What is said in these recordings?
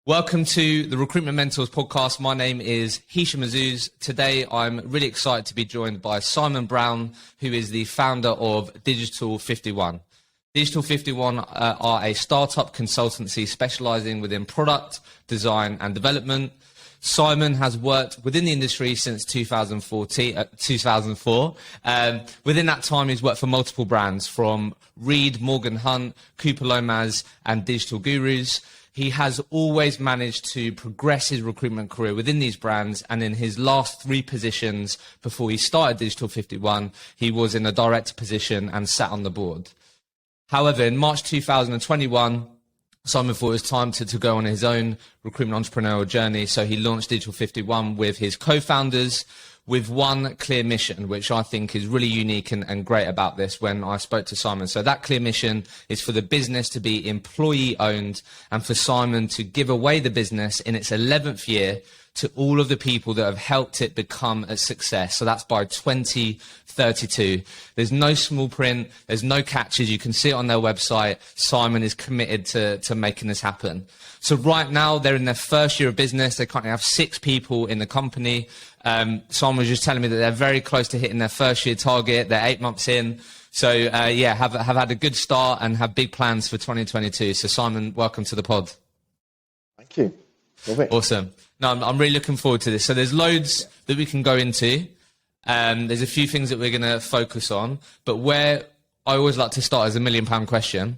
Welcome to the Recruitment Mentors podcast. My name is Hisham Azuz. Today, I'm really excited to be joined by Simon Brown, who is the founder of Digital 51. Digital 51 are a startup consultancy specializing within product, design, and development. Simon has worked within the industry since 2004. Within that time, he's worked for multiple brands from Reed, Morgan Hunt, Cooper Lomas, and Digital Gurus. He has always managed to progress his recruitment career within these brands, and in his last 3 positions before he started Digital 51, he was in a director position and sat on the board. However, in March 2021, Simon thought it was time to go on his own recruitment entrepreneurial journey, so he launched Digital 51 with his co-founders with one clear mission, which I think is really unique and great about this when I spoke to Simon. So that clear mission is for the business to be employee-owned and for Simon to give away the business in its 11th year to all of the people that have helped it become a success. So that's by 2032. There's no small print. There's no catches. You can see it on their website. Simon is committed to making this happen. So right now, they're in their first year of business. They currently have 6 people in the company. Simon was just telling me that they're very close to hitting their first year target. They're 8 months in. So, have had a good start and have big plans for 2022. So, Simon, welcome to the pod. Thank you. Love it. Awesome. No, I'm really looking forward to this. So there's loads that we can go into. There's a few things that we're going to focus on. But where I always like to start is a £1 million question.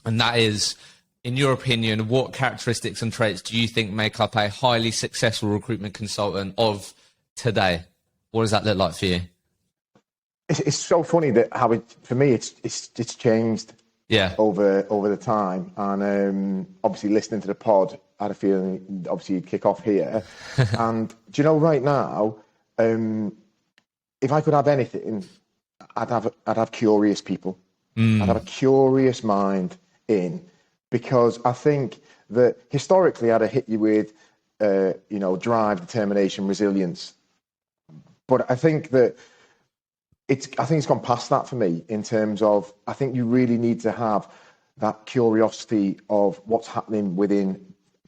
And that is, in your opinion, what characteristics and traits do you think make up a highly successful recruitment consultant of today? What does that look like for you? It's so funny that how for me it's changed over the time, and obviously listening to the pod, I had a feeling obviously you'd kick off here. And do you know, right now, if I could have anything, I'd have curious people. I'd have a curious mind in, because I think that historically I'd have hit you with drive, determination, resilience. But I think that it's gone past that for me, in terms of, I think you really need to have that curiosity of what's happening within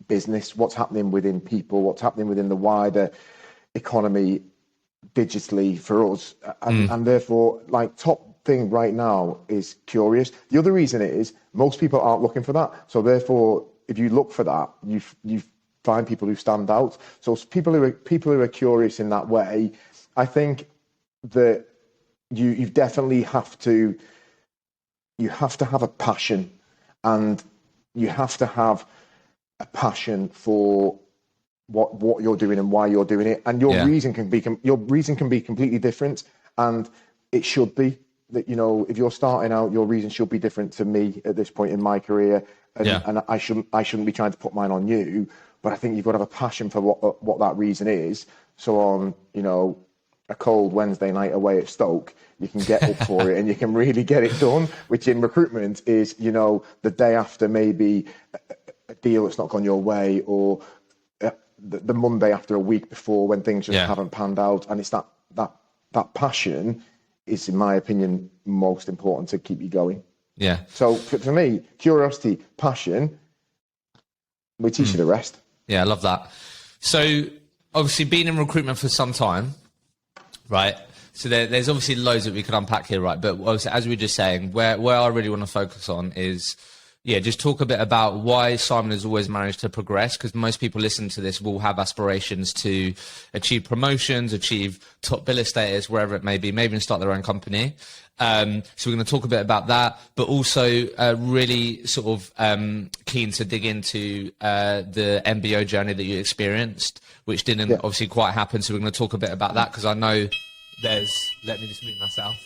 business, what's happening within people, what's happening within the wider economy digitally for us. And therefore, like, top thing right now is curious. The other reason is most people aren't looking for that. So therefore, if you look for that, you find people who stand out. So people who are curious in that way, I think that you definitely have to have a passion, and you have to have a passion for what you're doing and why you're doing it. And your reason can be completely different, and it should be. That, if you're starting out, your reason should be different to me at this point in my career, and I shouldn't be trying to put mine on you. But I think you've got to have a passion for what that reason is. So on, a cold Wednesday night away at Stoke, you can get up for it and you can really get it done, which in recruitment is, the day after maybe a deal that's not gone your way, or the Monday after a week before, when things just haven't panned out. And it's that passion is, in my opinion, most important to keep you going. Yeah. So for me, curiosity, passion, we teach you the rest. Yeah, I love that. So obviously, being in recruitment for some time, right? So there's obviously loads that we could unpack here, right? But obviously, as we were just saying, where I really want to focus on is, just talk a bit about why Simon has always managed to progress, because most people listening to this will have aspirations to achieve promotions, achieve top biller status, wherever it may be, maybe even start their own company. So we're going to talk a bit about that, but also really sort of keen to dig into the MBO journey that you experienced, which didn't obviously quite happen. So we're going to talk a bit about that, because I know let me just mute myself.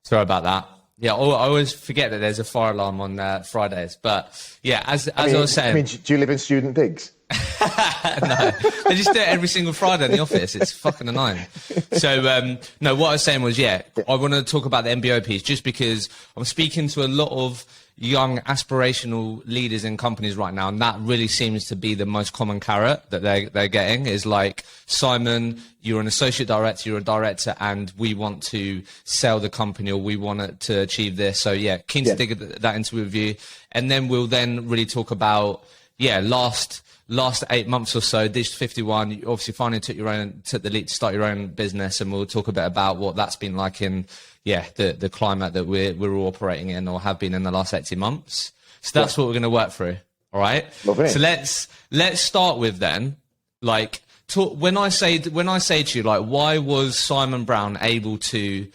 Sorry about that. Yeah, I always forget that there's a fire alarm on Fridays. But yeah, as I was saying... do you live in student digs? No, they just do it every single Friday in the office. It's fucking annoying. So, no, what I was saying was, I want to talk about the MBO piece, just because I'm speaking to a lot of young aspirational leaders in companies right now, and that really seems to be the most common carrot that they're getting, is like, Simon, you're an associate director, you're a director, and we want to sell the company, or we want it to achieve this. So yeah, keen to dig that into with you. And then we'll then really talk about, last 8 months or so, Digital 51, you obviously finally took the leap to start your own business, and we'll talk a bit about what that's been like in the climate that we're all operating in, or have been in the last 18 months. So that's what we're going to work through. All right. Lovely. So let's start with then, like, when I say to you, like, why was Simon Brown able to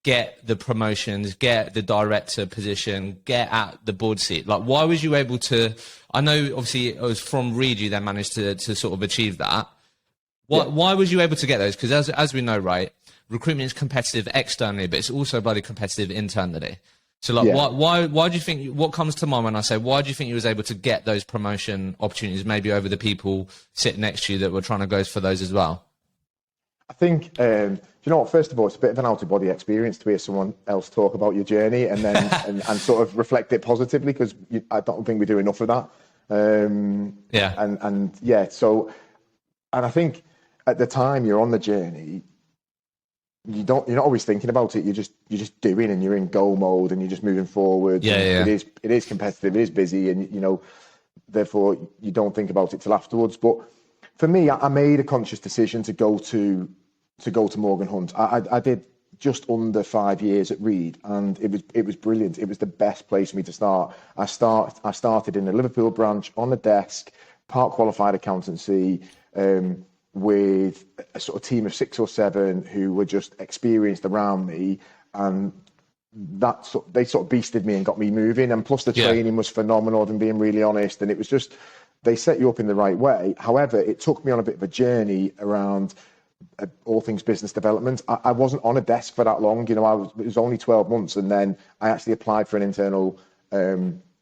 get the promotions, get the director position, get at the board seat? Like, why was you able to? I know obviously it was from Reed you then managed to sort of achieve that. Why was you able to get those? Because as we know, right, recruitment is competitive externally, but it's also bloody competitive internally. So like, why do you think, what comes to mind when I say, why do you think you was able to get those promotion opportunities maybe over the people sitting next to you that were trying to go for those as well? I think, do you know what, first of all, it's a bit of an out-of-body experience to hear someone else talk about your journey and then and sort of reflect it positively, because I don't think we do enough of that. And I think at the time you're on the journey, you're not always thinking about it. You're just doing, and you're in go mode, and you're just moving forward. It is competitive, it is busy, and therefore you don't think about it till afterwards. But for me, I made a conscious decision to go to Morgan Hunt. I did just under 5 years at Reed, and it was brilliant. It was the best place for me to start. I started in the Liverpool branch on the desk, part qualified accountancy, with a sort of team of 6 or 7 who were just experienced around me, and they sort of beasted me and got me moving. And plus the training was phenomenal, and being really honest, and it was just, they set you up in the right way. However, it took me on a bit of a journey around all things business development. I wasn't on a desk for that long. It was only 12 months, and then I actually applied for an internal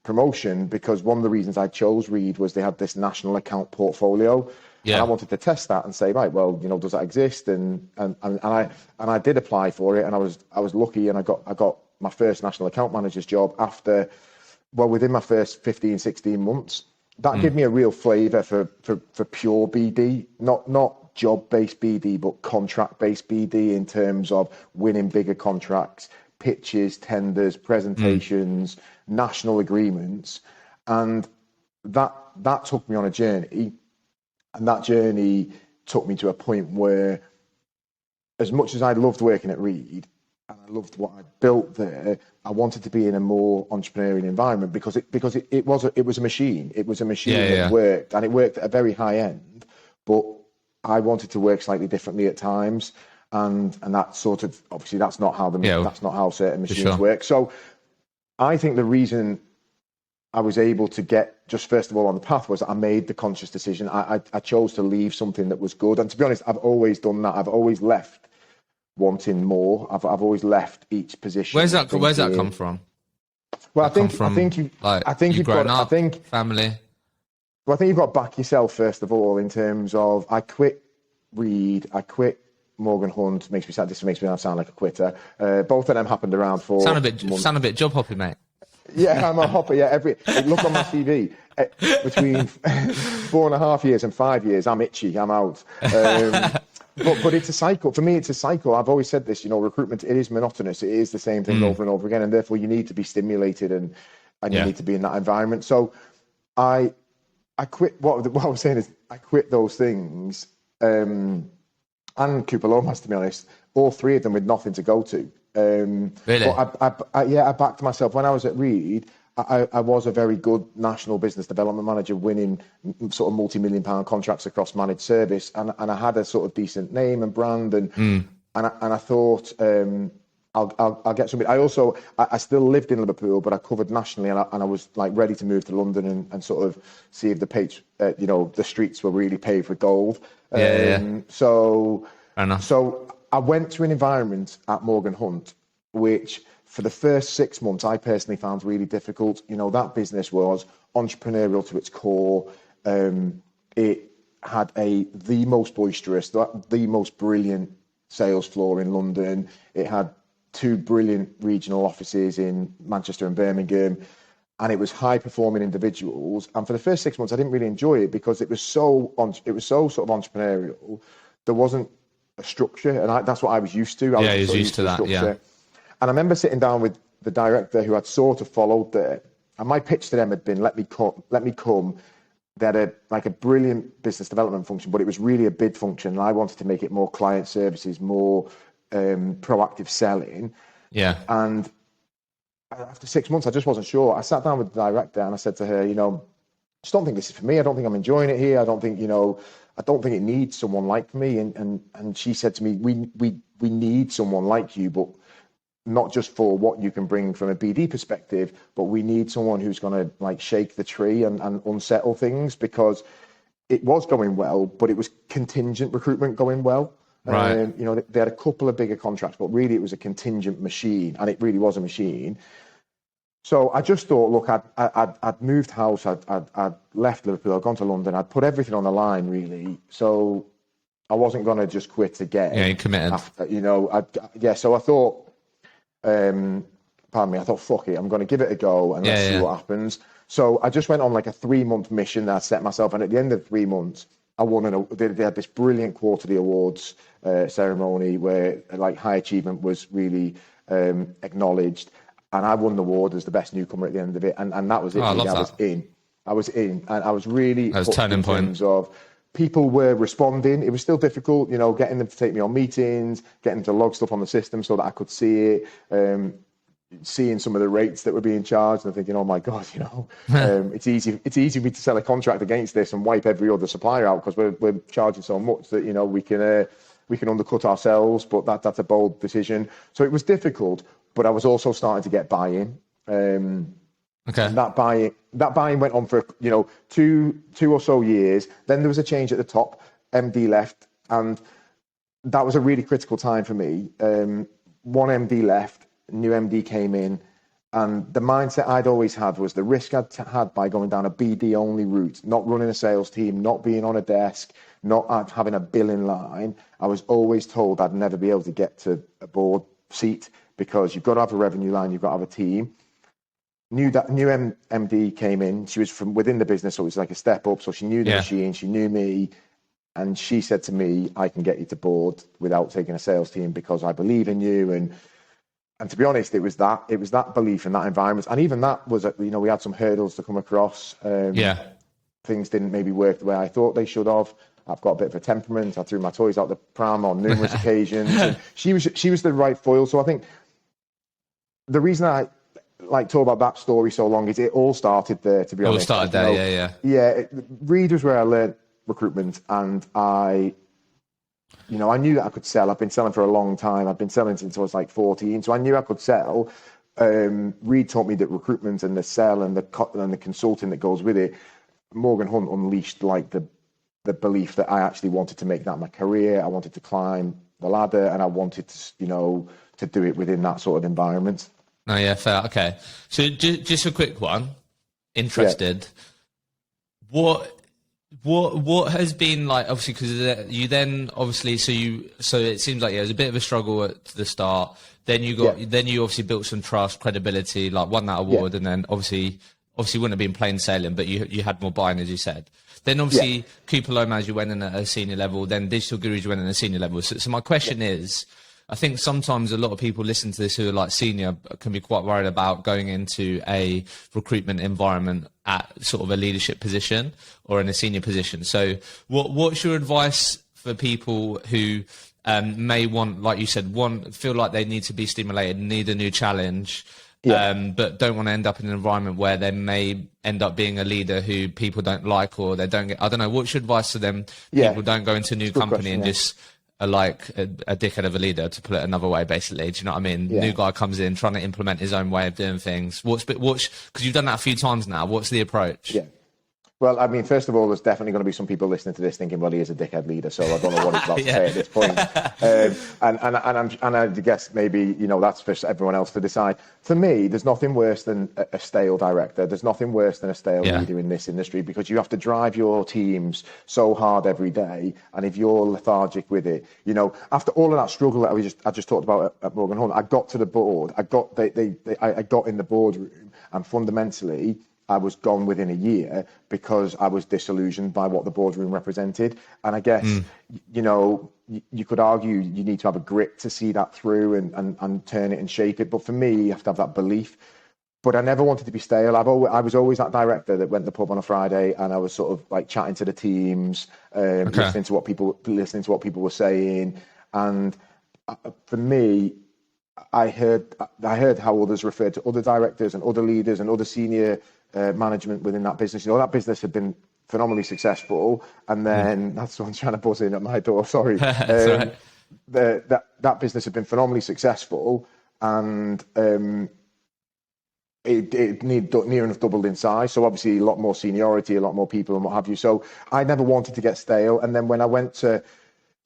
promotion, because one of the reasons I chose Reed was they had this national account portfolio. And I wanted to test that and say, right, well, does that exist? And I did apply for it, and I was lucky, and I got my first national account manager's job within my first 15, 16 months. That gave me a real flavour for pure BD, not job-based BD, but contract-based BD, in terms of winning bigger contracts, pitches, tenders, presentations, national agreements. And that took me on a journey. And that journey took me to a point where, as much as I loved working at Reed and I loved what I built there, I wanted to be in a more entrepreneurial environment, because it was a machine. It was a machine that worked, and it worked at a very high end. But I wanted to work slightly differently at times, and that sort of, obviously that's not how certain machines work. So I think the reason I was able to get just first of all on the path was I made the conscious decision. I chose to leave something that was good. And to be honest, I've always done that. I've always left wanting more. I've always left each position. Where's that come from? Well, I think you've got family. Well, I think you've got to back yourself first of all, in terms of, I quit Reed, I quit Morgan Hunt. This makes me sound like a quitter. Both of them happened around for sound a bit job hopping, mate. Yeah, I'm a hopper. Yeah, look on my CV. Between 4.5 years and 5 years, I'm itchy. I'm out. But it's a cycle. For me, it's a cycle. I've always said this. Recruitment, it is monotonous. It is the same thing over and over again, and therefore you need to be stimulated and you need to be in that environment. So I quit. What I was saying is, I quit those things, and Cooper Lomas, to be honest, all 3 of them with nothing to go to. Really? But I backed myself. When I was at Reed, I was a very good national business development manager, winning sort of multi-million-pound contracts across managed service, and I had a sort of decent name and brand, and I thought I'll get something. I still lived in Liverpool, but I covered nationally, and I was like ready to move to London and sort of see if the streets were really paved with gold. So I went to an environment at Morgan Hunt, which for the first 6 months I personally found really difficult. That business was entrepreneurial to its core. It had the most boisterous, the most brilliant sales floor in London. It had 2 brilliant regional offices in Manchester and Birmingham. and it was high performing individuals. And for the first 6 months, I didn't really enjoy it because it was so sort of entrepreneurial. There wasn't a structure, and that's what I was used to. I was used to that. Structure. Yeah. And I remember sitting down with the director who had sort of followed there, and my pitch to them had been, let me come. They had a brilliant business development function, but it was really a bid function. And I wanted to make it more client services, more proactive selling. Yeah. And after 6 months, I just wasn't sure. I sat down with the director and I said to her, I just don't think this is for me. I don't think I'm enjoying it here. I don't think it needs someone like me. And she said to me, we need someone like you, but not just for what you can bring from a BD perspective, but we need someone who's going to like shake the tree and unsettle things, because it was going well, but it was contingent recruitment going well. Right. They had a couple of bigger contracts, but really it was a contingent machine, and it really was a machine. So I just thought, look, I'd moved house, I'd left Liverpool, I'd gone to London, I'd put everything on the line, really. So I wasn't going to just quit again. Yeah, you committed. So I thought, I thought, fuck it, I'm going to give it a go and let's see what happens. So I just went on like a 3-month mission that I set myself, and at the end of 3 months, I won. They had this brilliant quarterly awards ceremony where like high achievement was really acknowledged, and I won the award as the best newcomer at the end of it, and that was it. Oh, really. I was in, and I was really. That was turning point. In terms of people were responding. It was still difficult, getting them to take me on meetings, getting them to log stuff on the system so that I could see it. Seeing some of the rates that were being charged and thinking, oh my God, it's easy for me to sell a contract against this and wipe every other supplier out because we're charging so much that, we can undercut ourselves, but that's a bold decision. So it was difficult, but I was also starting to get buy-in. Okay. And that buy-in went on for, two or so years. Then there was a change at the top. MD left, and that was a really critical time for me. One MD left. New MD came in, and the mindset I'd always had was the risk I'd had by going down a BD only route, not running a sales team, not being on a desk, not having a billing line. I was always told I'd never be able to get to a board seat because you've got to have a revenue line, you've got to have a team. New MD came in. She was from within the business, so it was like a step up. So she knew the machine, she knew me, and she said to me, "I can get you to board without taking a sales team because I believe in you." And to be honest, it was that belief in that environment. And even that was, we had some hurdles to come across. Things didn't maybe work the way I thought they should have. I've got a bit of a temperament. I threw my toys out the pram on numerous occasions. And she was the right foil. So I think the reason I talk about that story so long is it all started there, to be honest. It all started there, Yeah, Reed was where I learned recruitment, and I knew that I could sell. I've been selling for a long time. I've been selling since I was like 14. So I knew I could sell. Reed taught me that recruitment and the sell and the consulting that goes with it. Morgan Hunt unleashed like the belief that I actually wanted to make that my career. I wanted to climb the ladder, and I wanted to, to do it within that sort of environment. Oh yeah, fair. Okay. So just a quick one. Interested. Yeah. What has been like, obviously, because you then obviously, so it seems like it was a bit of a struggle at the start. Then you obviously built some trust, credibility, like won that award, and then obviously wouldn't have been plain sailing, but you had more buy-in, as you said. Then obviously Cooper Lomaz, you went in at a senior level. Then Digital Gurus, you went in at a senior level. So my question is, I think sometimes a lot of people listen to this who are like senior can be quite worried about going into a recruitment environment at sort of a leadership position or in a senior position. So what's your advice for people who may want, like you said, feel like they need to be stimulated, need a new challenge, but don't want to end up in an environment where they may end up being a leader who people don't like, or they don't get, I don't know, what's your advice to them? People don't go into a new company and just are like a dickhead of a leader, to put it another way, basically. Do you know what I mean? New guy comes in trying to implement his own way of doing things. Because you've done that a few times now, what's the approach? Yeah. Well, I mean, first of all, there's definitely going to be some people listening to this thinking, well, he is a dickhead leader, so I don't know what he's about to say at this point. And I guess maybe, that's for everyone else to decide. For me, there's nothing worse than a stale director. There's nothing worse than a stale leader in this industry, because you have to drive your teams so hard every day. And if you're lethargic with it, after all of that struggle that I just talked about at Morgan Hunt, I got to the board. I got in the boardroom, And fundamentally, I was gone within a year because I was disillusioned by what the boardroom represented. And I guess, you know, you could argue you need to have a grit to see that through and turn it and shape it. But for me, you have to have that belief. But I never wanted to be stale. I was always that director that went to the pub on a Friday and I was sort of like chatting to the teams, listening to what people were saying. And for me, I heard how others referred to other directors and other leaders and other senior management within that business. You know, that business had been phenomenally successful, and then that's someone trying to buzz in at my door. Sorry. Right. That business had been phenomenally successful, and it near enough doubled in size. So obviously a lot more seniority, a lot more people, and what have you. So I never wanted to get stale. And then when I went to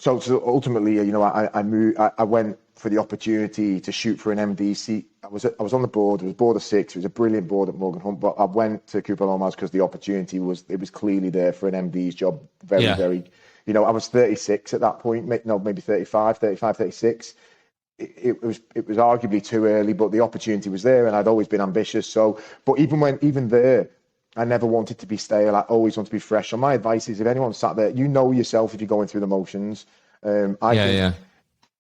So ultimately, you know, I moved. I went for the opportunity to shoot for an MD seat. I was on the board. It was board of 6. It was a brilliant board at Morgan Hunt. But I went to Cooper Lomas because the opportunity was clearly there for an MD's job. Very. You know, I was 36 at that point. No, maybe 35, 36. It was arguably too early, but the opportunity was there, and I'd always been ambitious. So, but even there, I never wanted to be stale. I always want to be fresh. So my advice is, if anyone sat there, you know yourself if you're going through the motions. I think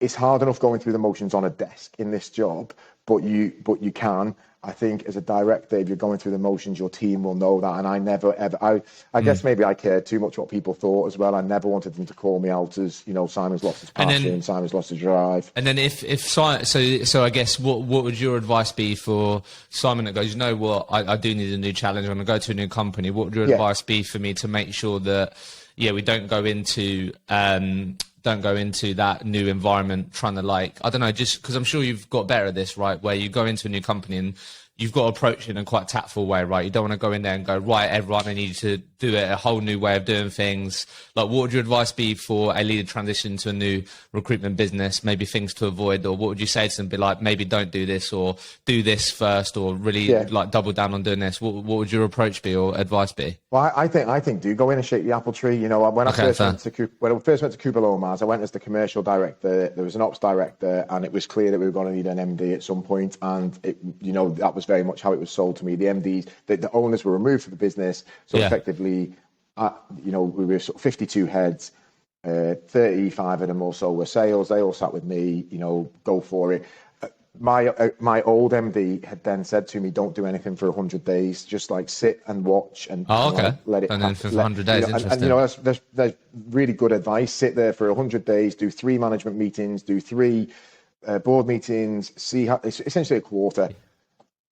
it's hard enough going through the motions on a desk in this job, but you can. I think as a director, if you're going through the motions, your team will know that. And I never ever. I guess maybe I cared too much what people thought as well. I never wanted them to call me out as, you know, Simon's lost his passion, Simon's lost his drive. And then if Simon, so I guess what would your advice be for Simon that goes, you know what, I do need a new challenge. I'm going to go to a new company. What would your advice be for me to make sure that we don't go into that new environment trying to, like, I don't know, just because I'm sure you've got better at this, right? Where you go into a new company and you've got to approach it in a quite tactful way, right? You don't want to go in there and go, right, everyone, I need you to do it a whole new way of doing things. Like, what would your advice be for a leader transition to a new recruitment business? Maybe things to avoid, or what would you say to them? Be like, maybe don't do this, or do this first, or really like double down on doing this. What would your approach be or advice be? Well, I think do go in and shake the apple tree. You know, when I first went to Cooper Lomas, I went as the commercial director. There was an ops director, and it was clear that we were going to need an MD at some point. And that was very much how it was sold to me. The MDs, the owners were removed from the business, so effectively, we were sort of 52 heads. 35 of them or so were sales. They all sat with me. You know, go for it. My old MD had then said to me, "Don't do anything for 100 days. Just like sit and watch and let it." And then for 100 days, interesting. And there's really good advice. Sit there for 100 days. Do 3 management meetings. Do 3 board meetings. See how it's essentially a quarter.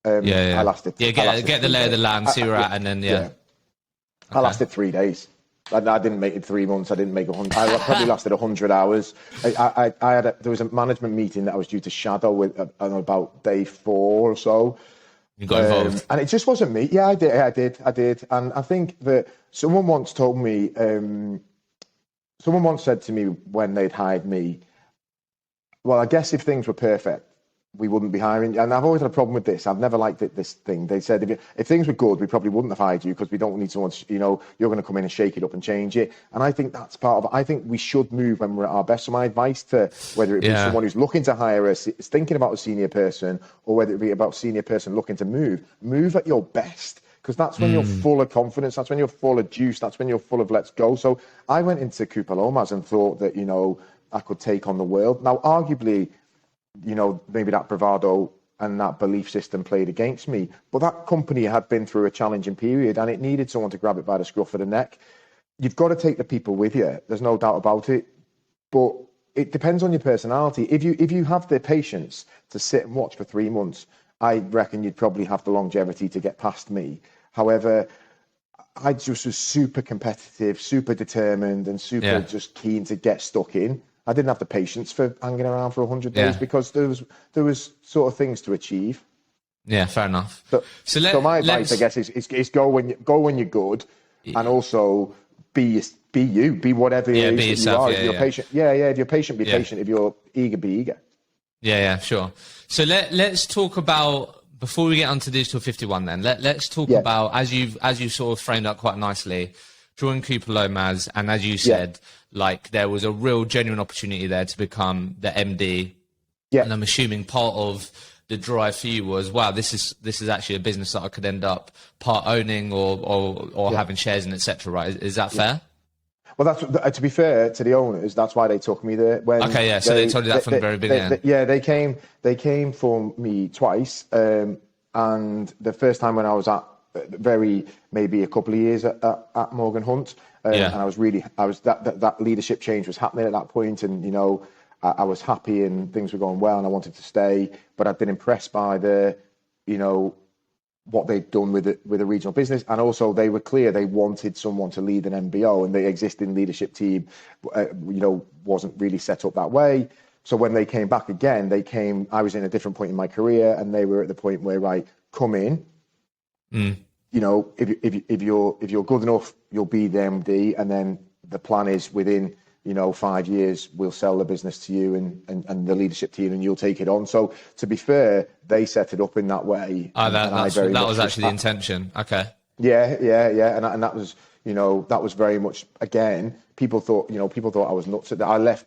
I lasted. Get the lay of the land, see where we're at, and then I lasted 3 days. I didn't make it 3 months. I didn't make 100. I probably lasted 100 hours. There was a management meeting that I was due to shadow with on about day 4 or so. You got involved, and it just wasn't me. Yeah, I did. And I think that someone once told me. Someone once said to me when they'd hired me, "Well, I guess if things were perfect, we wouldn't be hiring." And I've always had a problem with this. I've never liked this thing. They said, if things were good, we probably wouldn't have hired you because we don't need someone, you're going to come in and shake it up and change it. And I think that's part of it. I think we should move when we're at our best. So my advice to whether it be someone who's looking to hire us, is thinking about a senior person, or whether it be about a senior person looking to move at your best. Because that's when you're full of confidence. That's when you're full of juice. That's when you're full of let's go. So I went into Cooper Lomas and thought that, I could take on the world. Now, arguably, maybe that bravado and that belief system played against me. But that company had been through a challenging period and it needed someone to grab it by the scruff of the neck. You've got to take the people with you. There's no doubt about it. But it depends on your personality. If you have the patience to sit and watch for 3 months, I reckon you'd probably have the longevity to get past me. However, I just was super competitive, super determined and super just keen to get stuck in. I didn't have the patience for hanging around for 100 days because there was sort of things to achieve. Yeah, fair enough. So my advice, I guess, is go when you're good, and also be you, be whatever it is yourself, you are. If you're patient, if you're patient, be patient. If you're eager, be eager. Yeah, sure. So let's talk about, before we get onto Digital 51, then let's talk about, as you sort of framed up quite nicely, join Cooper Lomas, and as you said, like there was a real genuine opportunity there to become the MD. Yeah. And I'm assuming part of the drive for you was, wow, this is actually a business that I could end up part owning or having shares in, etc. Right? Is that fair? Well, that's to be fair to the owners. That's why they took me there. So they told you that from the very beginning. They came for me twice, and the first time when I was at maybe a couple of years at Morgan Hunt, and I was that leadership change was happening at that point, and I was happy and things were going well, and I wanted to stay, but I'd been impressed by what they'd done with a regional business, and also they were clear they wanted someone to lead an MBO, and the existing leadership team, wasn't really set up that way. So when they came back again, I was in a different point in my career, and they were at the point where, right, come in. If you're good enough, you'll be the MD, and then the plan is within 5 years, we'll sell the business to you and the leadership team, and you'll take it on. So to be fair, they set it up in that way. That was actually the intention. Okay. Yeah. And that was, that was very much, again, people thought I was nuts. I left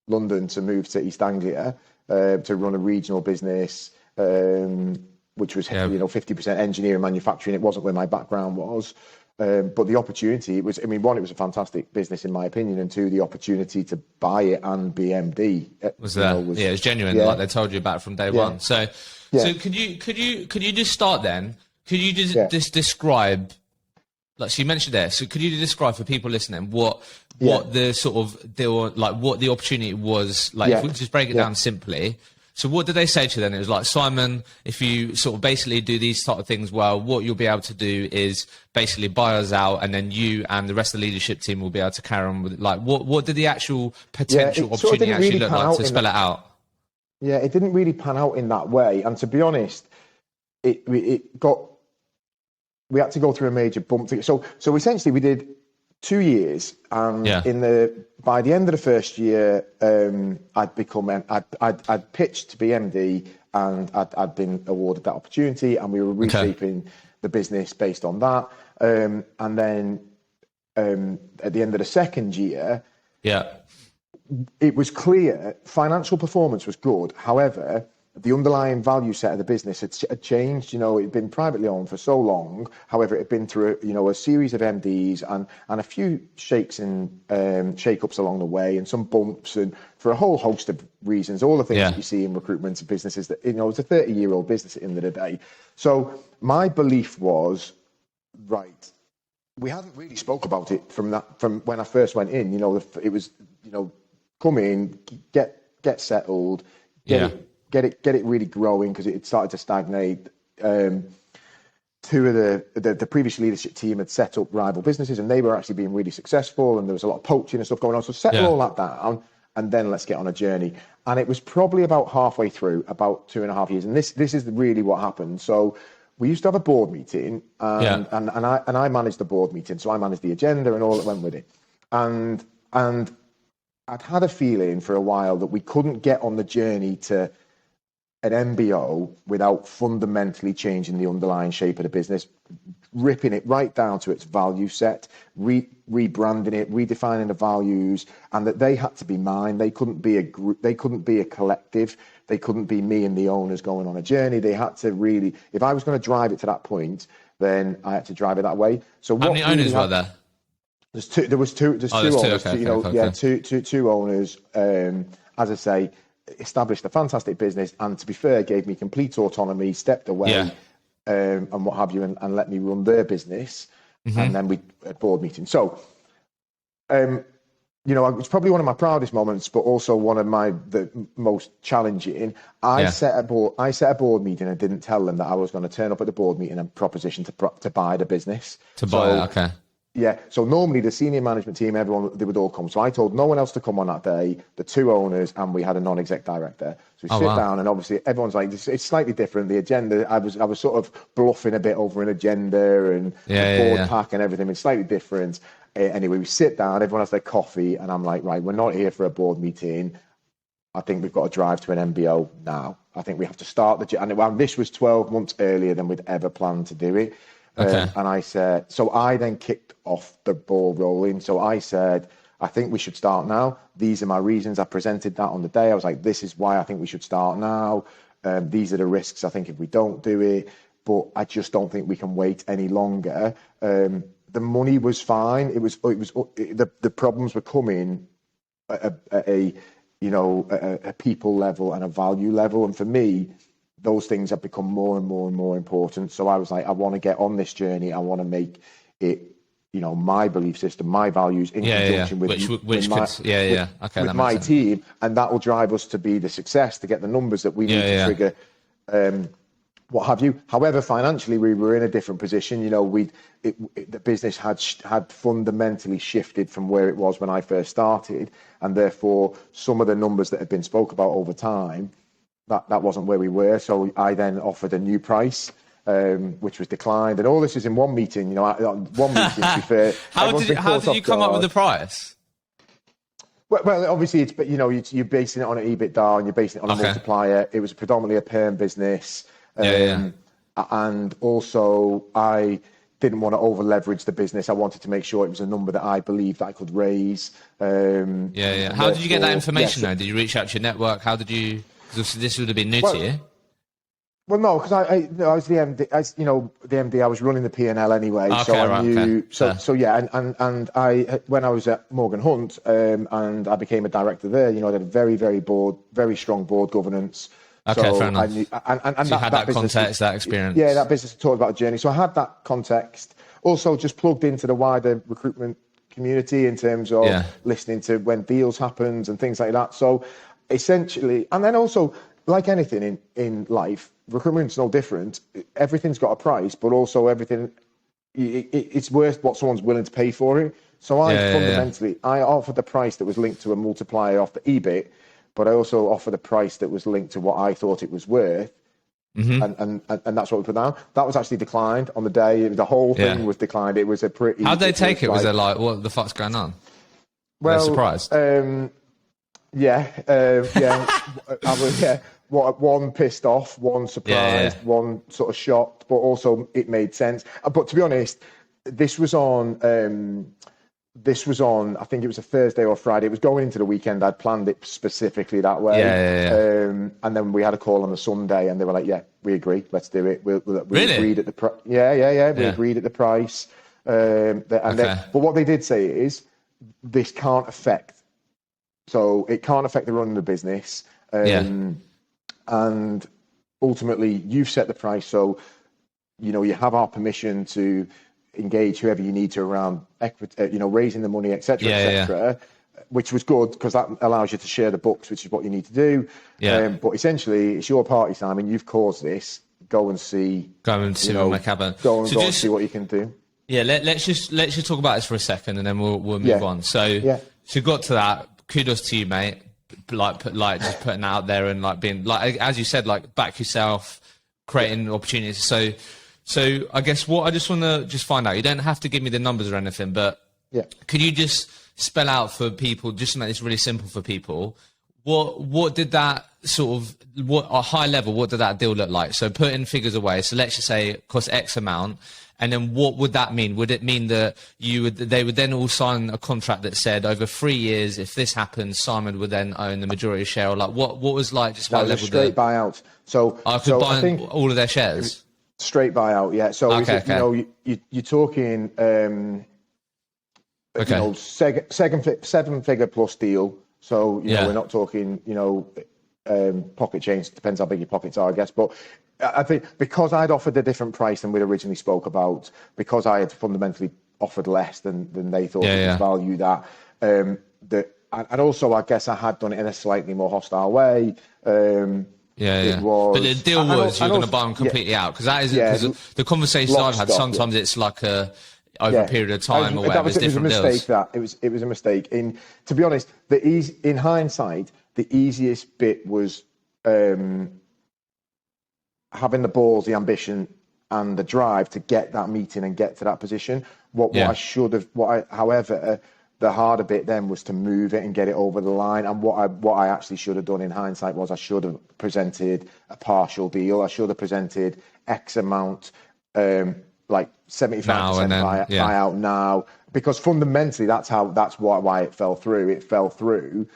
London to move to East Anglia, to run a regional business, which was, 50% engineering, manufacturing. It wasn't where my background was. But the opportunity, one, it was a fantastic business in my opinion, and two, the opportunity to buy it and be MD was there. It was genuine, like they told you about from day one. So could you just start then? Could you just describe, like, so you mentioned there, so could you describe for people listening what the sort of deal, like what the opportunity was, like, if we just break it down simply. So what did they say to you then? It was like, Simon, if you sort of basically do these sort of things well, what you'll be able to do is basically buy us out, and then you and the rest of the leadership team will be able to carry on with it. Like, what did the actual potential opportunity actually look like, to spell it out? Yeah, it didn't really pan out in that way. And to be honest, we had to go through a major bump. So essentially we did 2 years, and by the end of the first year, I'd pitched to be MD, and I'd been awarded that opportunity, and we were reshaping the business based on that. And then at the end of the second year, it was clear financial performance was good. However, the underlying value set of the business had changed. It'd been privately owned for so long. However, it had been through a series of MDs and a few shakes and shake-ups along the way, and some bumps, and for a whole host of reasons, all the things that you see in recruitment of businesses, that it's a 30-year-old business at the end of the day. So my belief was, right, we hadn't really spoke about it from when I first went in. It was come in, get settled, get it really growing, because it started to stagnate. Two of the previous leadership team had set up rival businesses, and they were actually being really successful, and there was a lot of poaching and stuff going on. So settle all that down, and then let's get on a journey. And it was probably about halfway through, about 2.5 years, and this is really what happened. So we used to have a board meeting, and I managed the board meeting, so I managed the agenda and all that went with it. And I'd had a feeling for a while that we couldn't get on the journey to an MBO without fundamentally changing the underlying shape of the business, ripping it right down to its value set, rebranding it, redefining the values, and that they had to be mine. They couldn't be a group. They couldn't be a collective. They couldn't be me and the owners going on a journey. They had to really, if I was going to drive it to that point, then I had to drive it that way. So how many owners were there? There's two. There's two owners. Two owners. As I say, established a fantastic business, and to be fair, gave me complete autonomy, stepped away, and what have you, and let me run their business. And then we had board meeting. So, it's probably one of my proudest moments, but also one of the most challenging. I set a board meeting and didn't tell them that I was going to turn up at the board meeting and proposition to buy the business. Yeah, so normally the senior management team, everyone, they would all come. So I told no one else to come on that day, the two owners, and we had a non-exec director. So we sit down, and obviously everyone's like, it's slightly different. The agenda, I was sort of bluffing a bit over an agenda and the board pack and everything. It's slightly different. Anyway, we sit down, everyone has their coffee, and I'm like, right, we're not here for a board meeting. I think we've got to drive to an MBO now. I think we have to start and this was 12 months earlier than we'd ever planned to do it. And I said, so I then kicked off the ball rolling. So I said, I think we should start now. These are my reasons. I presented that on the day. I was like, this is why I think we should start now. These are the risks, I think, if we don't do it, but I just don't think we can wait any longer. The money was fine. The problems were coming at a people level and a value level. And for me, those things have become more and more and more important. So I was like, I want to get on this journey. I want to make it, my belief system, my values in conjunction with my team. And that will drive us to be the success, to get the numbers that we need to trigger, what have you. However, financially, we were in a different position. The business had fundamentally shifted from where it was when I first started. And therefore, some of the numbers that have been spoke about over time, that wasn't where we were. So I then offered a new price, which was declined. And all this is in one meeting. One meeting, to be fair. How did you come up with the price? Well, obviously, you're basing it on an EBITDA and you're basing it on a multiplier. It was predominantly a perm business. And also, I didn't want to over leverage the business. I wanted to make sure it was a number that I believed I could raise. How did you get that information though? Did you reach out to your network? How did you? Because this would have been new to you. Well, no, because I was the MD. I was running the P&L anyway, so I knew. And I when I was at Morgan Hunt, and I became a director there. I had a very strong board governance. Okay, so fair enough. I knew, and so you had that context, that experience. Yeah, that business talked about the journey. So I had that context. Also, just plugged into the wider recruitment community in terms of listening to when deals happens and things like that. So essentially, and then also, like anything in life, recruitment's no different. Everything's got a price, but also everything, it's worth what someone's willing to pay for it. So I offered a price that was linked to a multiplier off the EBIT, but I also offered a price that was linked to what I thought it was worth. And that's what we put down. That was actually declined on the day. The whole thing was declined. It was a pretty... How'd they take it? Was it like, what the fuck's going on? Well, they're surprised? I was, one pissed off, one surprised, one sort of shocked, but also it made sense. But to be honest, this was on, I think it was a Thursday or Friday. It was going into the weekend. I'd planned it specifically that way. And then we had a call on the Sunday and they were like, yeah, we agree. Let's do it. We agreed at the price. We agreed at the price. But what they did say is this can't affect. So it can't affect the run of the business. And ultimately you've set the price. So, you have our permission to engage whoever you need to around equity, raising the money, etc., which was good because that allows you to share the books, which is what you need to do. But essentially, it's your party, Simon. You've caused this. Go and see what make happen. Go and see what you can do. Yeah, let's just talk about this for a second, and then we'll move on. So you got to that. Kudos to you, mate. Just putting out there and being as you said, back yourself, creating opportunities. So I guess what I just want to just find out, you don't have to give me the numbers or anything, but could you just spell out for people, just to make this really simple for people, what did that a high level, what did that deal look like? So putting figures away. So let's just say it costs X amount. And then what would that mean? Would it mean that they would then all sign a contract that said over 3 years, if this happens, Simon would then own the majority share? Or what was just high level? Straight buyout. So I could buy all of their shares. Straight buyout, yeah. So you're talking, seven-figure plus deal. So we're not talking, pocket change. Depends how big your pockets are, I guess. But I think because I'd offered a different price than we'd originally spoke about, because I had fundamentally offered less than they thought it was valued at, and also I guess I had done it in a slightly more hostile way. It was, but the deal was you're going to buy them completely out, because that isn't, because the conversations I've had, sometimes it's like over a period of time or whatever. It was a mistake. It was a mistake. To be honest, in hindsight, the easiest bit was having the balls, the ambition, and the drive to get that meeting and get to that position. However, the harder bit then was to move it and get it over the line. And what I actually should have done in hindsight was I should have presented a partial deal. I should have presented X amount, like 75% buyout now, because fundamentally that's why it fell through. It fell through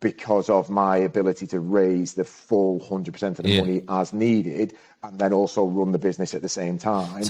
because of my ability to raise the full 100% of the money as needed, and then also run the business at the same time. And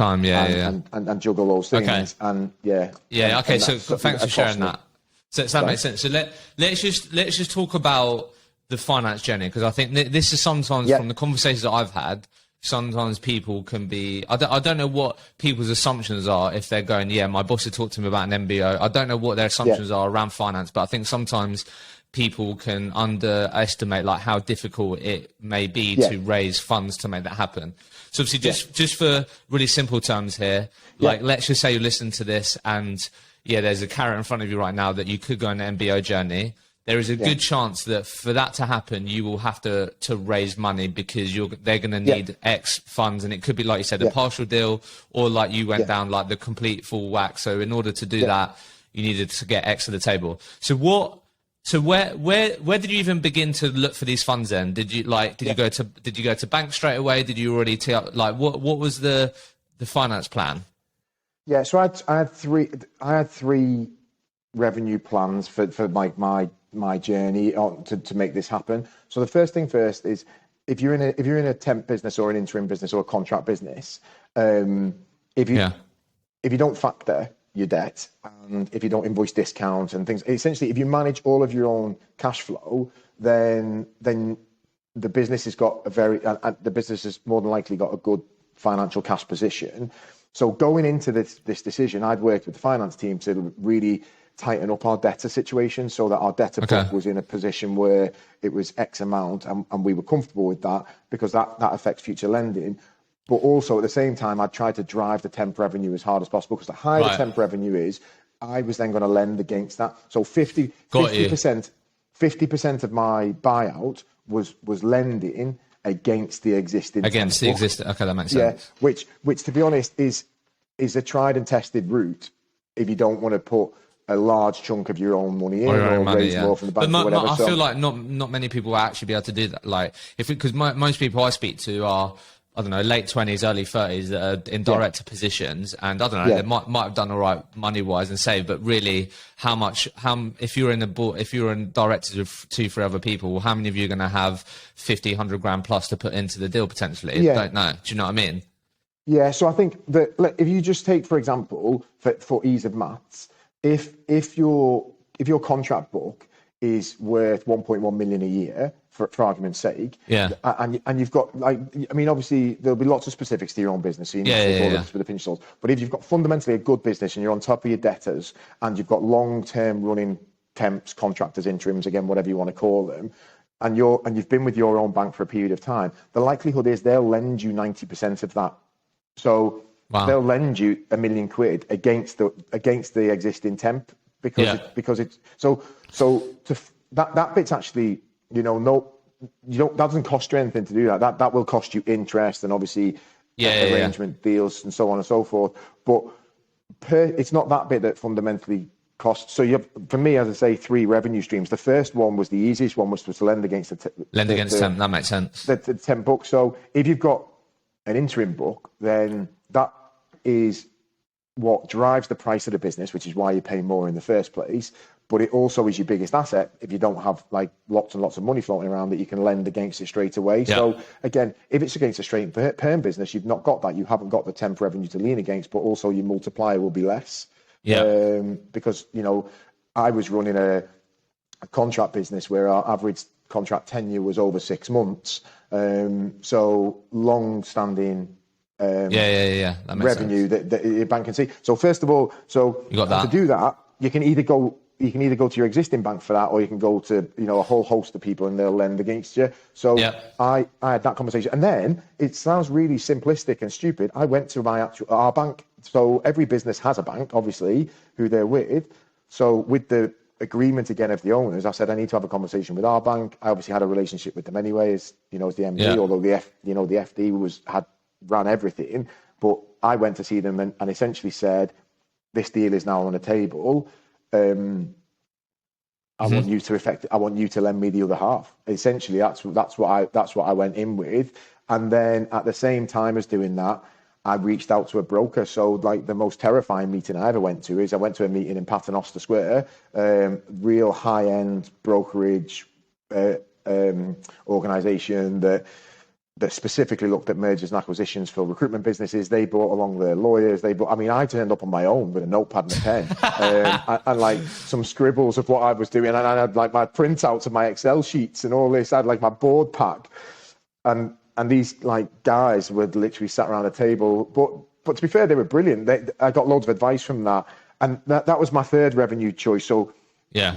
juggle those things. Okay. And okay. So thanks for sharing that. So that makes sense. So let's just talk about the finance journey, because I think this is sometimes from the conversations that I've had. Sometimes people can be, I don't know what people's assumptions are if they're going, my boss had talked to me about an MBO. I don't know what their assumptions are around finance, but I think sometimes people can underestimate like how difficult it may be to raise funds to make that happen. So obviously just for really simple terms here, like let's just say you listen to this and there's a carrot in front of you right now that you could go on an MBO journey. There is a good chance that for that to happen, you will have to raise money, because they're going to need X funds. And it could be, like you said, a partial deal, or like you went down like the complete full whack. So in order to do that, you needed to get X to the table. So where did you even begin to look for these funds then? Did you go to bank straight away? Did you already what was the finance plan? Yeah, so I had three revenue plans for my journey to make this happen. So the first thing first is, if you're in a temp business or an interim business or a contract business, if you don't factor your debt, and if you don't invoice discounts and things, essentially if you manage all of your own cash flow, then the business has got the business has more than likely got a good financial cash position. So going into this decision, I'd worked with the finance team to really tighten up our debtor situation, so that our debtor book was in a position where it was X amount, and we were comfortable with that, because that affects future lending. But also at the same time, I tried to drive the temp revenue as hard as possible, because the higher the temp revenue is, I was then going to lend against that. So 50% of my buyout was lending against the existing. Okay, that makes sense. Yeah, which to be honest is a tried and tested route if you don't want to put a large chunk of your own money in, or raise more from the bank, or whatever. I feel like not many people will actually be able to do that. Like, because most people I speak to are, I don't know, late 20s, early 30s that are in director positions, and I don't know, they might have done all right money wise and saved, but really, if you're in directors of 2-3 other people, how many of you are going to have 50, 100 grand plus to put into the deal potentially? I don't know. Do you know what I mean? Yeah. So I think that, if you just take, for example, for ease of maths, if your contract book is worth 1.1 million a year, for argument's sake, and you've got, obviously there'll be lots of specifics to your own business, so you need to take all of this with a pinch of salt. But if you've got fundamentally a good business and you're on top of your debtors, and you've got long-term running temps, contractors, interims, again, whatever you want to call them, and you've been with your own bank for a period of time, the likelihood is they'll lend you 90% of that. So they'll lend you £1 million against the existing temp, because it's so that bit's actually, that doesn't cost you anything to do that. That will cost you interest and obviously arrangement deals and so on and so forth. But it's not that bit that fundamentally costs. So you have, for me, as I say, 3 revenue streams. The first one was the easiest one, was to lend against temp. That makes sense. The temp book. So if you've got an interim book, then that is what drives the price of the business, which is why you pay more in the first place. But it also is your biggest asset if you don't have like lots and lots of money floating around that you can lend against it straight away. Yeah. So again, if it's against a straight perm business, you've not got that. You haven't got the temp revenue to lean against, but also your multiplier will be less. Yeah. Because, I was running a contract business where our average contract tenure was over 6 months. So long-standing that revenue that your bank can see. So first of all, you got that. To do that, you can either go to your existing bank for that, or you can go to a whole host of people and they'll lend against you. So I had that conversation, and then it sounds really simplistic and stupid. I went to our bank. So every business has a bank, obviously, who they're with. So with the agreement again of the owners, I said I need to have a conversation with our bank. I obviously had a relationship with them anyway, as the MD, although the FD ran everything. But I went to see them and essentially said, this deal is now on the table. I want you to lend me the other half. Essentially, that's what I went in with. And then at the same time as doing that, I reached out to a broker. So like the most terrifying meeting I ever went to is I went to a meeting in Paternoster Square, real high-end brokerage, organisation that specifically looked at mergers and acquisitions for recruitment businesses. They brought along their lawyers. I turned up on my own with a notepad and a pen and like some scribbles of what I was doing. And I had like my printouts of my Excel sheets and all this. I had like my board pack. And these like guys would literally sat around a table. But to be fair, they were brilliant. I got loads of advice from that. And that was my third revenue choice. So yeah.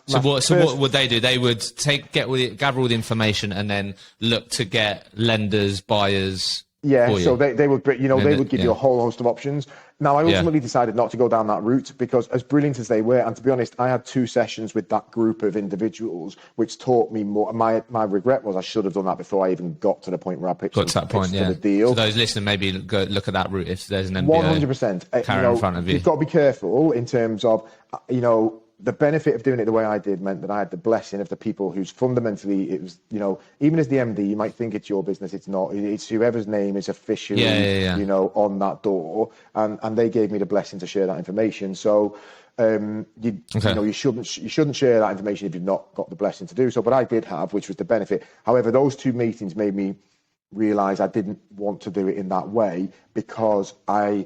So what would they do? They would gather all the information and then look to get lenders, buyers. Yeah, so they would, they would give you a whole host of options. Now, I ultimately decided not to go down that route because, as brilliant as they were, and to be honest, I had 2 sessions with that group of individuals, which taught me more. My regret was I should have done that before I even got to the point where I pitched the deal. So those listening, maybe go look at that route if there's an MBO 100%. In front of you. You've got to be careful in terms of, the benefit of doing it the way I did meant that I had the blessing of the people who's fundamentally, it was, even as the MD, you might think it's your business. It's not. It's whoever's name is officially, on that door. And they gave me the blessing to share that information. So, you shouldn't share that information if you've not got the blessing to do so. But I did have, which was the benefit. However, those 2 meetings made me realize I didn't want to do it in that way because I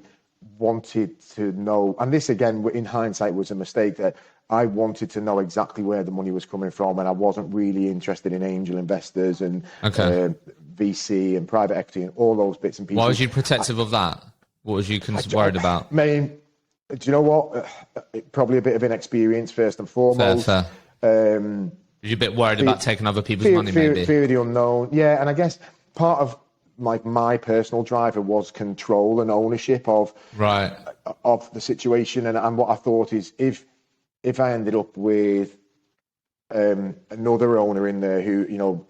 wanted to know, and this again, in hindsight, was a mistake, that I wanted to know exactly where the money was coming from, and I wasn't really interested in angel investors and VC and private equity and all those bits and pieces. Why was you protective of that? What was you worried about? Do you know what? Probably a bit of inexperience first and foremost. Fair. Were you a bit worried about taking other people's money, maybe? Fear of the unknown. Yeah, and I guess part of my personal driver was control and ownership of the situation, and what I thought is if I ended up with another owner in there who,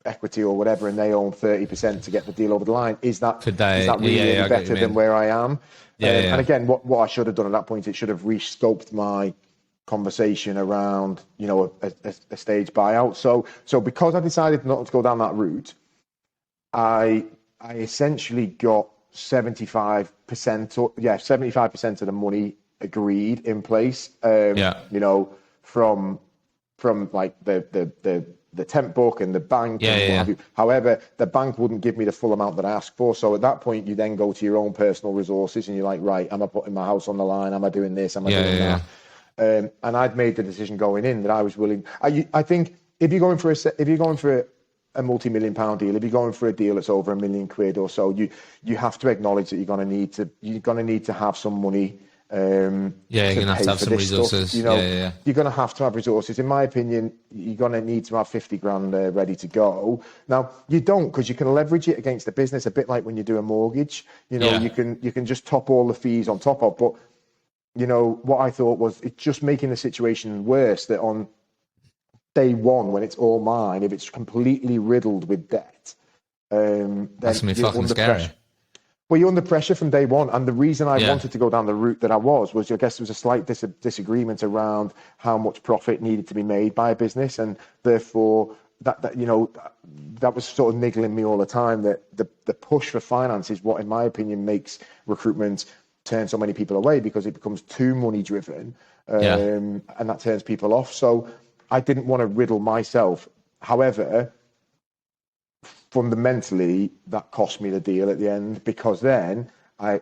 equity or whatever, and they own 30% to get the deal over the line, is that really any better than where I am? And again, what I should have done at that point, it should have rescoped my conversation around, a stage buyout. So because I decided not to go down that route, I essentially got 75% of the money agreed in place. From like the temp book and the bank. However, the bank wouldn't give me the full amount that I asked for. So at that point, you then go to your own personal resources and you're like, right, am I putting my house on the line? Am I doing this? Am I doing that? And I'd made the decision going in that I was willing. I think if you're going for a multi-million pound deal, if you're going for a deal that's over £1 million or so, you have to acknowledge that you're going to need to have some money. You're going to have to have some resources. You're going to have resources. In my opinion, you're going to need to have 50 grand ready to go. Now, you don't, because you can leverage it against the business, a bit like when you do a mortgage. You can just top all the fees on top of. But, what I thought was it's just making the situation worse that on day one, when it's all mine, if it's completely riddled with debt, then that's going to be fucking scary. Pressure. Well, you're under pressure from day one. And the reason I wanted to go down the route that I was I guess there was a slight disagreement around how much profit needed to be made by a business. And therefore, that was sort of niggling me all the time, that the push for finance is what, in my opinion, makes recruitment turn so many people away, because it becomes too money driven. And that turns people off. So I didn't want to riddle myself. However, fundamentally, that cost me the deal at the end, because then I,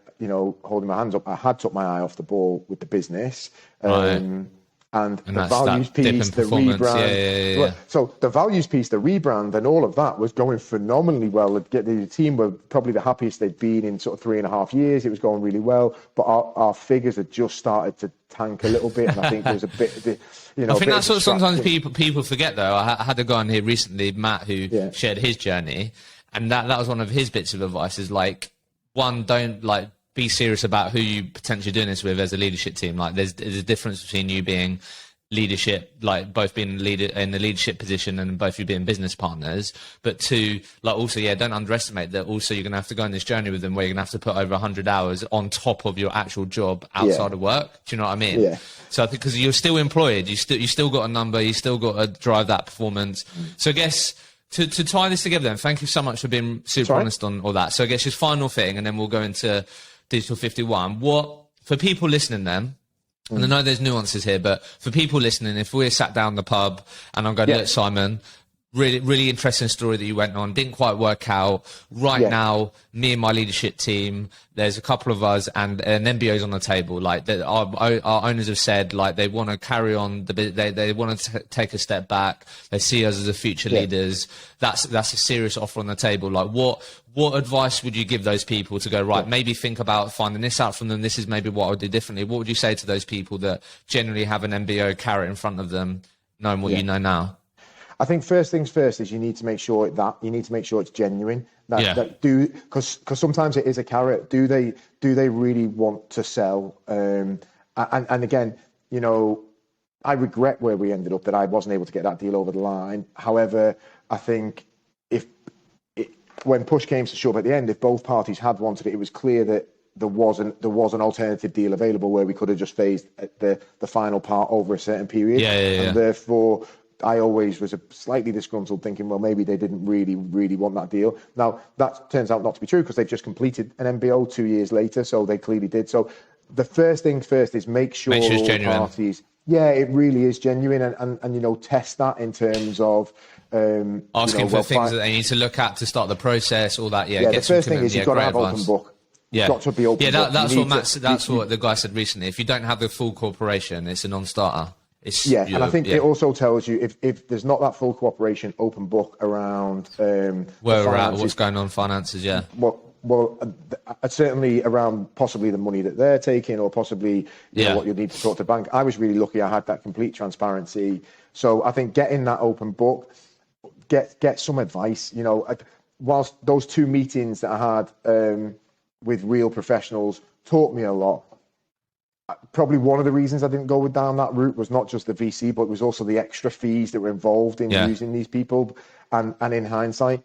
holding my hands up, I had took my eye off the ball with the business. And the values piece, the rebrand. So the values piece, the rebrand, and all of that was going phenomenally well. The team were probably the happiest they'd been in sort of 3.5 years. It was going really well, but our figures had just started to tank a little bit, and I think there was a bit of I think that's what sometimes people forget, though. I had a guy on here recently, Matt, who shared his journey, and that was one of his bits of advice, is like, one, don't be serious about who you potentially doing this with as a leadership team. Like, there's a difference between you being leadership, like both being leader in the leadership position and both you being business partners. But two, also, don't underestimate that. Also, you're going to have to go on this journey with them where you're going to have to put over 100 hours on top of your actual job outside of work. Do you know what I mean? Yeah. So I think, because you're still employed, you still got a number, you still got to drive that performance. So I guess, to tie this together then, thank you so much for being super honest on all that. So I guess just final thing, and then we'll go into Digital 51. What, for people listening then, And I know there's nuances here, but for people listening, if we're sat down the pub and I'm going, look, Simon, really interesting story that you went on, didn't quite work out. Right now, me and my leadership team, there's a couple of us and an MBO's on the table. Like our owners have said, like they want to carry on they want to take a step back. They see us as the future leaders. That's a serious offer on the table. Like what advice would you give those people to go, right, maybe think about finding this out from them. This is maybe what I would do differently. What would you say to those people that generally have an MBO carrot in front of them, knowing what you know now? I think first things first is you need to make sure it's genuine. Because sometimes it is a carrot. Do they really want to sell? And again, I regret where we ended up, that I wasn't able to get that deal over the line. However, I think when push came to shove at the end, if both parties had wanted it, it was clear that there was an alternative deal available where we could have just phased the final part over a certain period. And therefore, I always was slightly disgruntled, thinking, well, maybe they didn't really, really want that deal. Now, that turns out not to be true, because they've just completed an MBO 2 years later, so they clearly did. So the first things first is make sure it's all genuine. Parties, it really is genuine, and test that in terms of asking for things that they need to look at to start the process, all that. The first thing is you've got to have open book. Yeah, got to be open. That's what the guy said recently. If you don't have the full corporation, it's a non-starter. And I think it also tells you if there's not that full cooperation, open book around where we're at, what's going on, finances. Well, certainly around possibly the money that they're taking, or possibly what you need to talk to the bank. I was really lucky; I had that complete transparency. So I think getting that open book, get some advice. Whilst those 2 meetings that I had with real professionals taught me a lot. Probably one of the reasons I didn't go down that route was not just the VC, but it was also the extra fees that were involved in using these people. And in hindsight,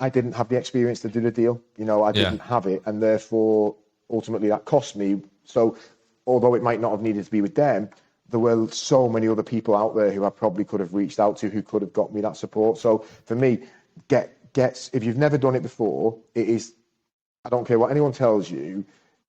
I didn't have the experience to do the deal. I didn't have it, and therefore, ultimately, that cost me. So, although it might not have needed to be with them, there were so many other people out there who I probably could have reached out to, who could have got me that support. So, for me, if you've never done it before, it is. I don't care what anyone tells you.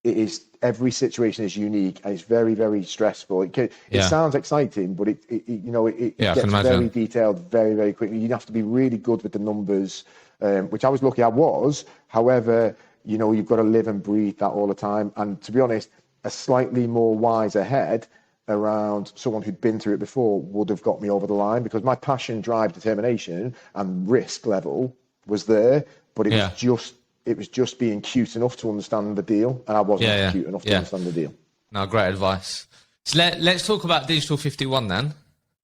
It is, every situation is unique, and it's very, very stressful. It sounds exciting, but it gets very detailed very, very quickly. You have to be really good with the numbers, which I was lucky I was. However, you've got to live and breathe that all the time. And to be honest, a slightly more wiser head around someone who'd been through it before would have got me over the line, because my passion, drive, determination, and risk level was there, but it was just being cute enough to understand the deal, and I wasn't cute enough to understand the deal. No, great advice. So let's talk about Digital 51 then.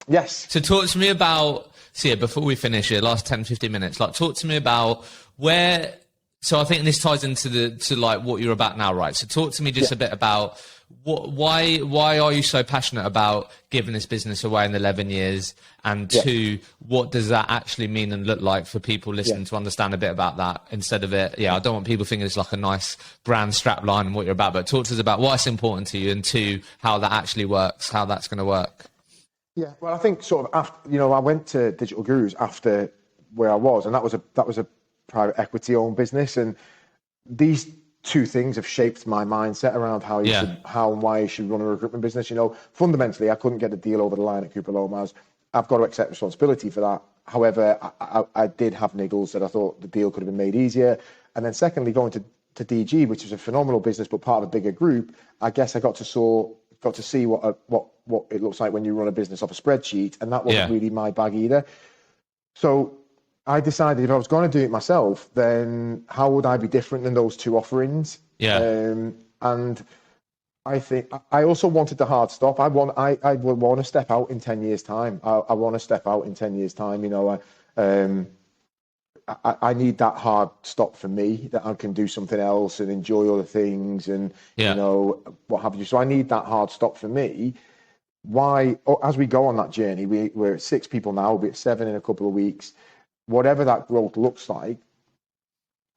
Yes. So talk to me about, before we finish here, last 10, 15 minutes, talk to me about where, so I think this ties into what you're about now, right? So talk to me just a bit about why are you so passionate about giving this business away in 11 years? And 2, what does that actually mean and look like for people listening to understand a bit about that, instead of it? I don't want people thinking it's like a nice brand strap line and what you're about, but talk to us about why it's important to you, and 2, how that actually works, how that's going to work. Yeah, well, I think sort of after, I went to Digital Gurus after where I was, and that was a private equity owned business, and these 2 things have shaped my mindset around how and why you should run a recruitment business. Fundamentally, I couldn't get the deal over the line at Cooper Lomas. I've got to accept responsibility for that. However, I did have niggles that I thought the deal could have been made easier. And then secondly, going to DG, which is a phenomenal business but part of a bigger group, I guess I got to see what it looks like when you run a business off a spreadsheet, and that wasn't really my bag either. So I decided if I was going to do it myself, then how would I be different than those 2 offerings? And I think I also wanted the hard stop. I would want to step out in 10 years' time. I want to step out in 10 years' time. I need that hard stop for me, that I can do something else and enjoy other things and what have you. So I need that hard stop for me. Why? As we go on that journey, we're at 6 people now. We'll be at 7 in a couple of weeks. Whatever that growth looks like,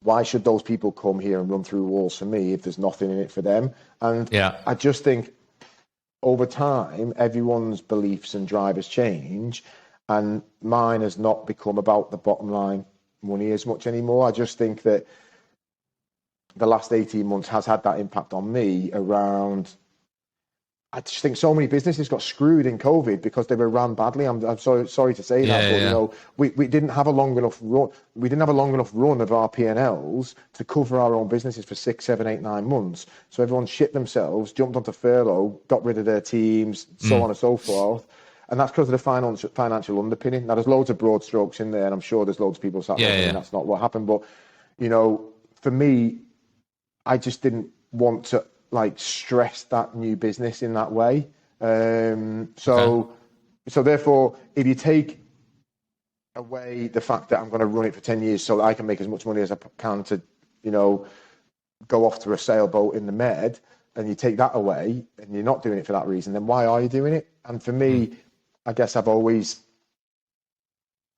why should those people come here and run through walls for me if there's nothing in it for them? And I just think over time, everyone's beliefs and drivers change, and mine has not become about the bottom line money as much anymore. I just think that the last 18 months has had that impact on me around I just think so many businesses got screwed in COVID because they were run badly. I'm sorry to say that, but you know, we didn't have a long enough run. We didn't have a long enough run of our P&Ls to cover our own businesses for 6, 7, 8, 9 months. So everyone shit themselves, jumped onto furlough, got rid of their teams, so on and so forth. And that's because of the financial underpinning. Now, there's loads of broad strokes in there, and I'm sure there's loads of people sat there saying that's not what happened. But, you know, for me, I just didn't want to like stress that new business in that way. So therefore, if you take away the fact that I'm going to run it for 10 years so that I can make as much money as I can to, you know, go off to a sailboat in the Med, and you take that away and you're not doing it for that reason, then why are you doing it? And for me, I guess I've always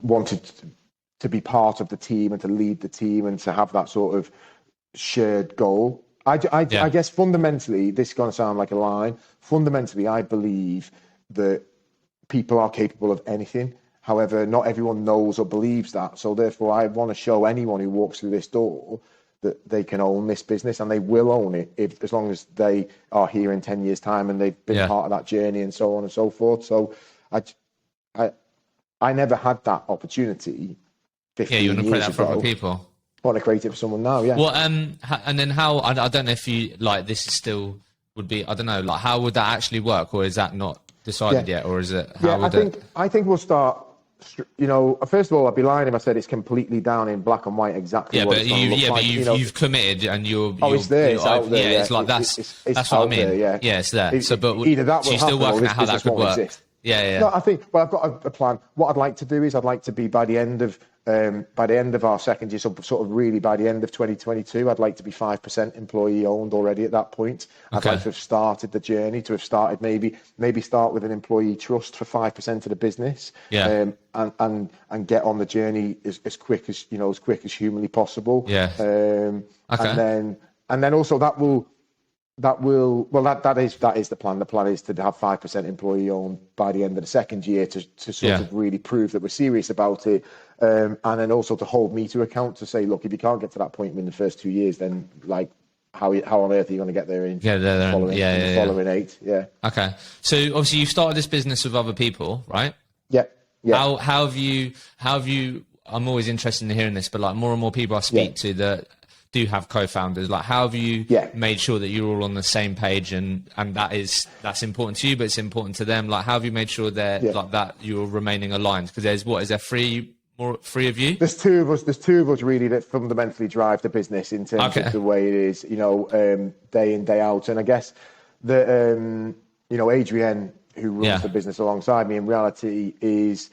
wanted to be part of the team and to lead the team and to have that sort of shared goal. I guess fundamentally, this is going to sound like a line. Fundamentally, I believe that people are capable of anything. However, not everyone knows or believes that. So therefore, I want to show anyone who walks through this door that they can own this business, and they will own it as long as they are here in 10 years' time and they've been part of that journey and so on and so forth. So I never had that opportunity 15 you want to years create that for ago. other people. I want to create it for someone now, yeah. Well, and then how? I don't know if you like this is still would be. I don't know. Like, how would that actually work, or is that not decided yet, or is it? I think we'll start. You know, first of all, I'd be lying if I said it's completely down in black and white exactly what it's going to look like. But you've committed and you're. It's there. It's out there. It's like that's what I mean. There, it's there. So, but either that will still working out how that could work. Exist. Yeah. No, I think. Well, I've got a plan. What I'd like to do is I'd like to be by the end of our second year, so sort of really by the end of 2022, I'd like to be 5% employee owned already at that point. I'd like to have started the journey, to have started maybe start with an employee trust for 5% of the business, and get on the journey as quick as humanly possible. And then also that is the plan. The plan is to have 5% employee owned by the end of the second year to sort of really prove that we're serious about it. And then also to hold me to account to say, look, if you can't get to that point in the first 2 years, then like how on earth are you going to get there in the following 8? Yeah. Okay. So obviously you started this business with other people, right? Yeah. How have you, I'm always interested in hearing this, but like more and more people I speak to that do have co-founders, like how have you made sure that you're all on the same page and that's important to you, but it's important to them? Like how have you made sure they're like that you're remaining aligned? Because is there three of you? There's two of us really that fundamentally drive the business in terms of the way it is, day in, day out. And I guess that Adrienne, who runs the business alongside me, in reality is,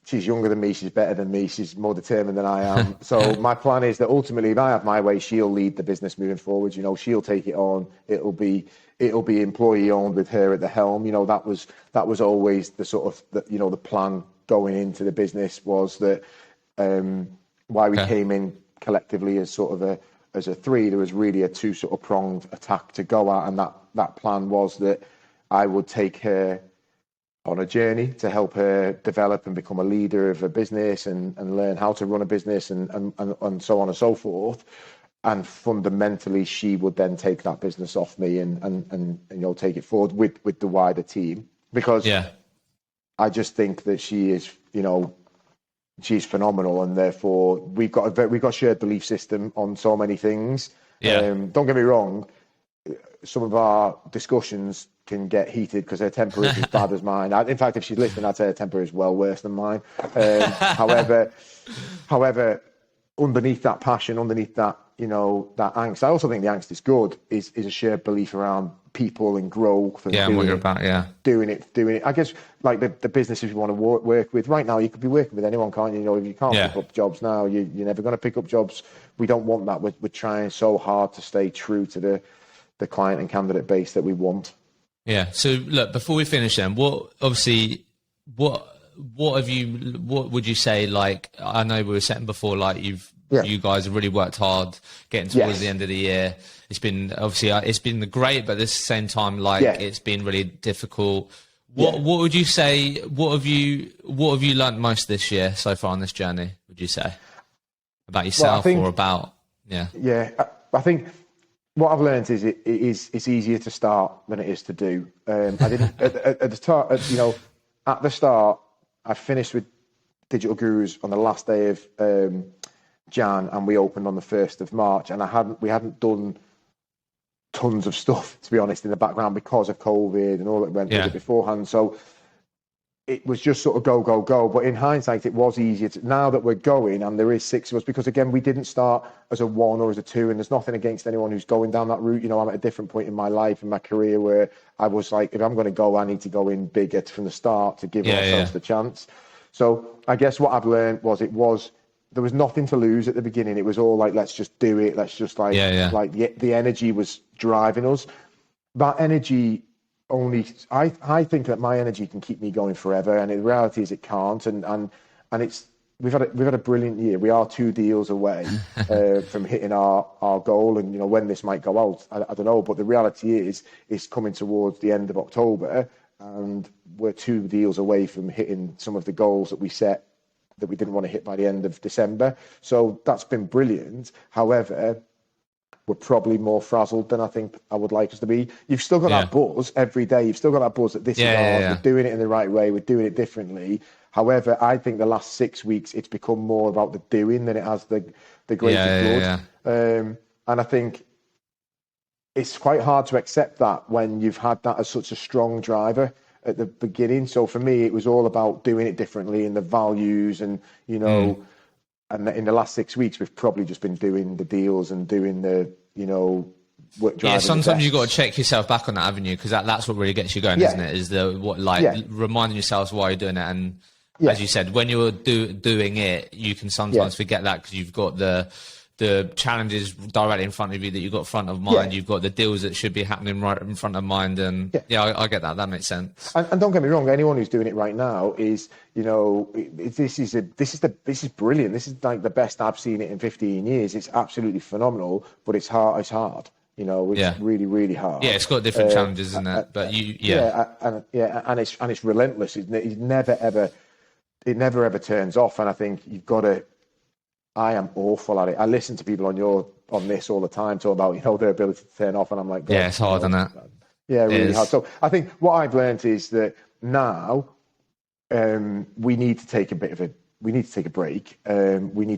she's younger than me, she's better than me, she's more determined than I am. So my plan is that ultimately, if I have my way, she'll lead the business moving forward. She'll take it on. It'll be employee owned with her at the helm. That was always the sort of the plan going into the business, was that why we came in collectively as sort of as a three. There was really a two sort of pronged attack to go at, and that plan was that I would take her on a journey to help her develop and become a leader of a business and learn how to run a business and so on and so forth. And fundamentally, she would then take that business off me and take it forward with the wider team, because I just think that she is, she's phenomenal, and therefore we've got a shared belief system on so many things. Don't get me wrong, some of our discussions can get heated because her temper is as bad as mine. In fact, if she's listening, I'd say her temper is well worse than mine. However, underneath that passion, underneath that, that angst, I also think the angst is good, is a shared belief around people and growth and what you're about, doing it. I guess like the businesses you want to work with right now, you could be working with anyone, can't you? If you can't pick up jobs now, you're never going to pick up jobs. We don't want that. We're trying so hard to stay true to the client and candidate base that we want. Yeah. So look, before we finish then, what would you say, like, I know we were saying before, like you guys have really worked hard getting towards the end of the year. It's been it's been great, but at the same time, it's been really difficult. What would you say, what have you learned most this year so far on this journey, would you say? About yourself or about, I think what I've learned is it's easier to start than it is to do. I didn't at the start. At the start, I finished with Digital Gurus on the last day of Jan, and we opened on the 1st of March. And we hadn't done tons of stuff, to be honest, in the background because of COVID and all that went with it beforehand. So it was just sort of go, go, go. But in hindsight, it was easier now that we're going, and there is 6 of us, because again, we didn't start as a 1 or as a 2, and there's nothing against anyone who's going down that route. I'm at a different point in my life, in my career, where I was like, if I'm going to go, I need to go in bigger from the start to give ourselves the chance. So I guess what I've learned was there was nothing to lose at the beginning. It was all like, let's just do it. Let's just like the energy was driving us. That energy I think that my energy can keep me going forever, and the reality is it can't. And we've had a brilliant year. We are 2 deals away from hitting our goal, and when this might go out, I don't know. But the reality is, it's coming towards the end of October, and we're 2 deals away from hitting some of the goals that we set that we didn't want to hit by the end of December. So that's been brilliant. However, we're probably more frazzled than I think I would like us to be. You've still got that buzz every day. You've still got that buzz that this is ours. We're doing it in the right way. We're doing it differently. However, I think the last 6 weeks, it's become more about the doing than it has the greater good. And I think it's quite hard to accept that when you've had that as such a strong driver at the beginning. So for me, it was all about doing it differently and the values and, and in the last 6 weeks, we've probably just been doing the deals and doing the, work driving. Yeah, sometimes you've got to check yourself back on that avenue, because that's what really gets you going, isn't it? Is reminding yourselves why you're doing it. And as you said, when you're doing it, you can sometimes forget that, because you've got the challenges directly in front of you that you've got front of mind. You've got the deals that should be happening right in front of mind. And I get that. That makes sense. And don't get me wrong, anyone who's doing it right now is, this is brilliant. This is like the best I've seen it in 15 years. It's absolutely phenomenal, but it's hard. It's hard. It's really, really hard. Yeah, it's got different challenges, isn't it? But and it's relentless. It never ever turns off. And I think you've got to. I am awful at it. I listen to people on this all the time talk about their ability to turn off, and I'm like, it's hard, isn't it? Yeah, really hard. So I think what I've learned is that now we need to take a break. We need to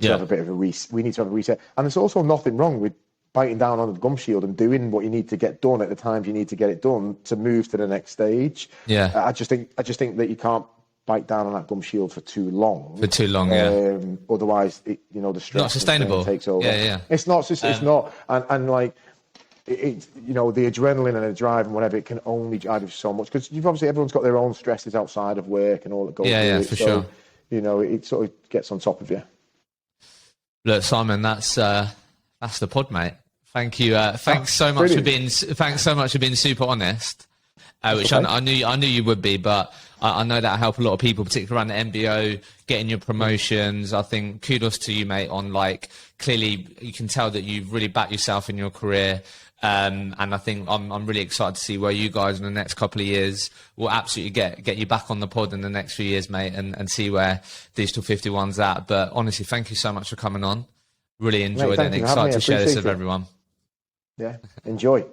have a bit of a reset. We need to have a reset. And there's also nothing wrong with biting down on the gum shield and doing what you need to get done at the times you need to get it done to move to the next stage. Yeah. I just think that you can't bite down on that gum shield for too long. Otherwise, the stress not sustainable takes over. Yeah. It's not. It's not. And like, the adrenaline and the drive and whatever, it can only drive you so much, because everyone's got their own stresses outside of work and all that goes. Yeah, for sure. It sort of gets on top of you. Look, Simon, that's the pod, mate. Thank you. Thanks so much for being super honest. Which I knew you would be, but I know that help a lot of people, particularly around the MBO, getting your promotions. I think kudos to you, mate, on clearly you can tell that you've really backed yourself in your career. And I think I'm really excited to see where you guys in the next couple of years will absolutely get you back on the pod in the next few years, mate, and see where Digital 51's at. But honestly, thank you so much for coming on. Really enjoyed it, and excited to share this with everyone. Yeah, enjoy.